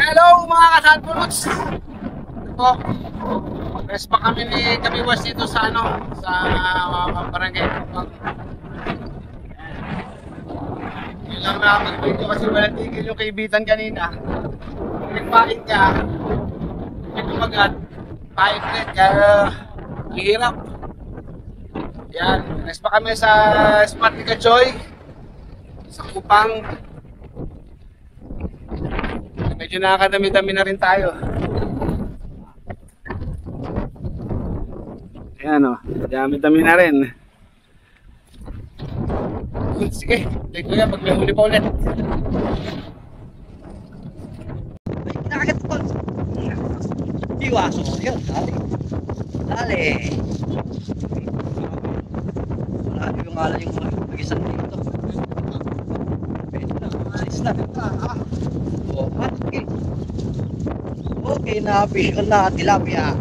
Hello mga katalpulots! Ito, rest pa kami ni Kabiwas dito sa sa barangay Kupang. Yun lang nakapag-video kasi walang tigil yung kaibitan kanina. Nagpahit ka, ito magat, pahit net, kaya hirap. Yan, rest pa kami sa Smart ni Kachoy, sa Kupang. Medyo nakakadami-dami na rin tayo. Ayan o, dami-dami na rin. Sige, take ko yan pag may huli pa ulit. Ay, nakagat ko. Iwaso ko yun, dali. Dali. Wala yung ngalan yung mag-isang dito. Pwede na, size na. Okay. Okay na fish on na tilapia.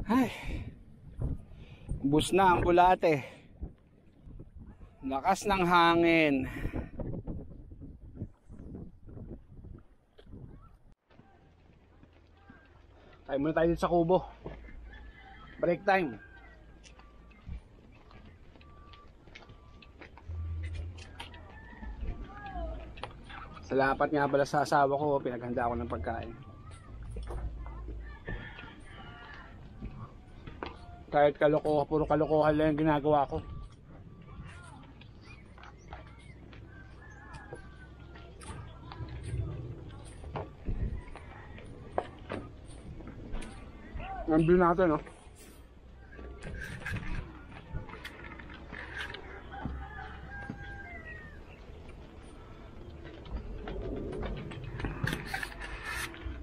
Ay, ubos na ang bulate. Lakas ng hangin. Tayo muna tayo dito sa kubo. Break time. Salamat nga pala sa asawa ko, pinaghanda ako ng pagkain. Kahit kalokohan, puro kalokohan lang yung ginagawa ko. Nandun natin, no?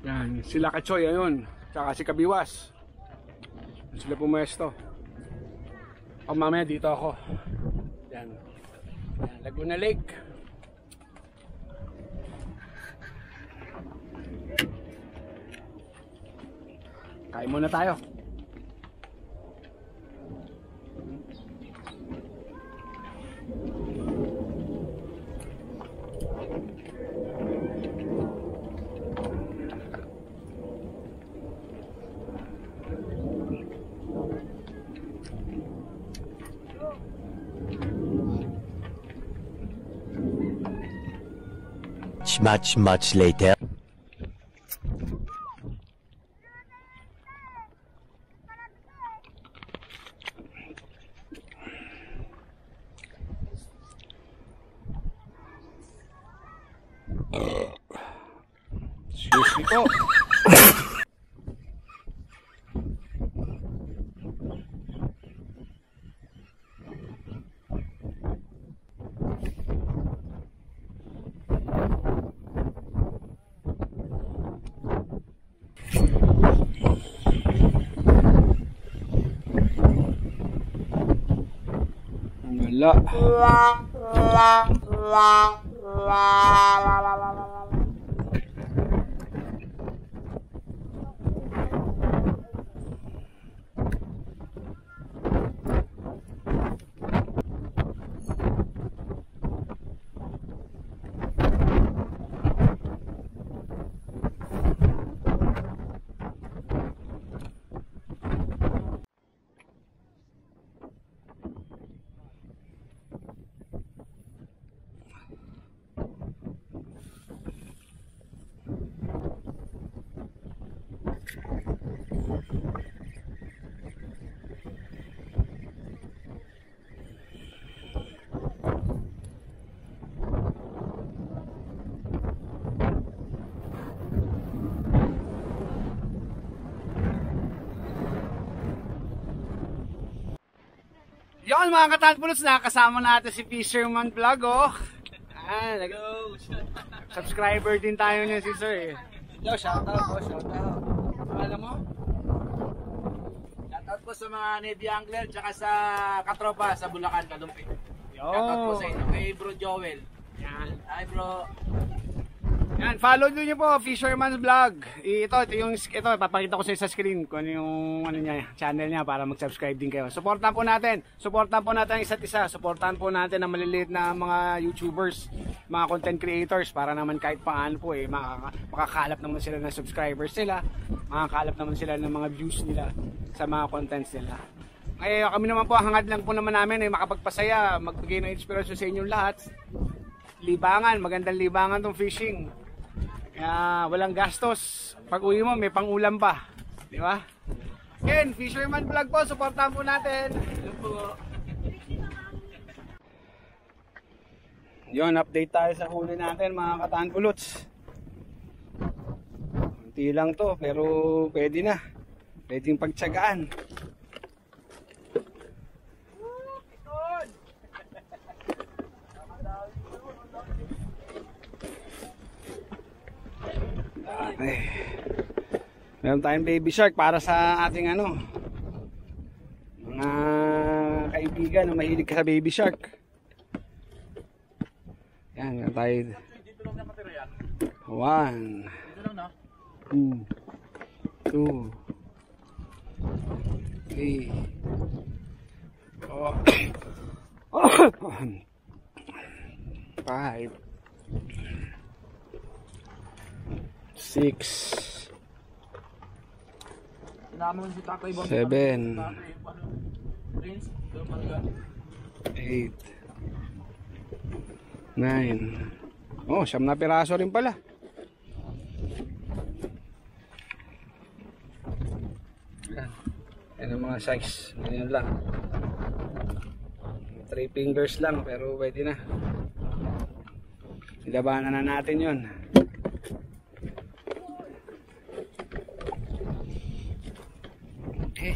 Yan, sila Kachoy, ayun. Tsaka si Kabiwas. Sila pumesto. O mamaya dito ako. Yan. Yan, Laguna Lake. Kain muna tayo. Much later. Excuse me po. Yon mga katalpulots, nakasama natin si Fisherman Vlog, oh. Subscriber din tayo niya si Sir, eh. Yo, shoutout po, shoutout. Alam mo? Shoutout po sa mga Navy Angler tsaka sa katropa sa Bulacan, Kalumpit. Shoutout po Yo. sa inyo kay Bro Joel. Yan. Hi bro. Yan, follow nyo po, Fisherman's Vlog. Ito papakita ko sa screen kung ano yung channel niya para mag-subscribe din kayo. Supportan po natin ang isa't isa. Supportan po natin ang maliliit na mga YouTubers, mga content creators para naman kahit paano po makakalap naman sila ng subscribers nila, makakalap naman sila ng mga views nila sa mga contents nila. Ngayon kami naman po, hangad lang po naman namin ay makapagpasaya, magbigay ng inspirasyon sa inyong lahat. Libangan, magandang libangan tong fishing. Kaya walang gastos. Pag uwi mo may pangulam pa, di ba? Again, Fisherman Vlog po, supportahan po natin. Yon, update tayo sa huli natin mga katanpulots. Kunti lang to pero pwede na. Pwedeng pagtsagaan. Okay. Meron tayong baby shark para sa ating mga kaibigan na mahilig ka sa baby shark. Yan, meron tayo. 1 2 3 5 6 7 8 9 Oh, 9 na piraso rin pala. Yan ang mga size. Ganyan lang. 3 fingers lang pero pwede na. Ilabanan na natin yun. Okay.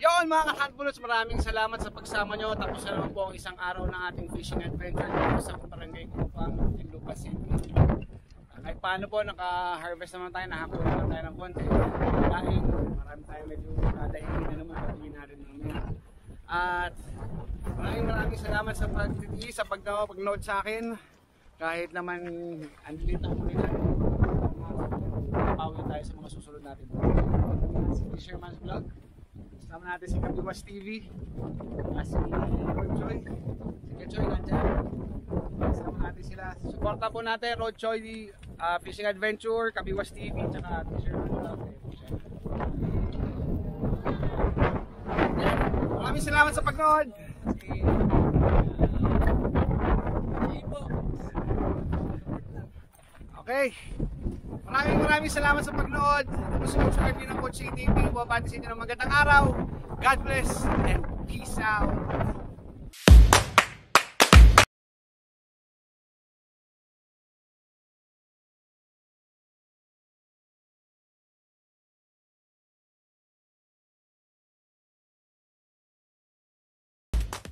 Yon mga ka-handbullets, maraming salamat sa pagsama nyo. Tapos na naman po ang isang araw ng ating fishing adventure dito sa Barangay Kupang, Lucas City. Kahit paano po, naka-harvest naman tayo, nakakuha naman tayo ng konti. Dahil marami tayo medyo dadaigin na naman, pagiging natin mamaya. At maraming salamat sa pag-note sa akin. Kahit naman andito ako nila, pawin tayo sa mga susunod natin. Si Fisherman's Vlog. Kasama natin si Kabiwas TV, si Rodchoy, si Kechoy nandyan. Kasama natin sila. Suporta po natin Rodchoy Fishing Adventure, Kabiwas TV, tsaka Fisherman's Vlog. Maraming salamat sa pagnood. Okay. Maraming salamat sa pagnood. Subscribe din ng Coach TV. Babati sa inyo ng magandang araw. God bless and peace out.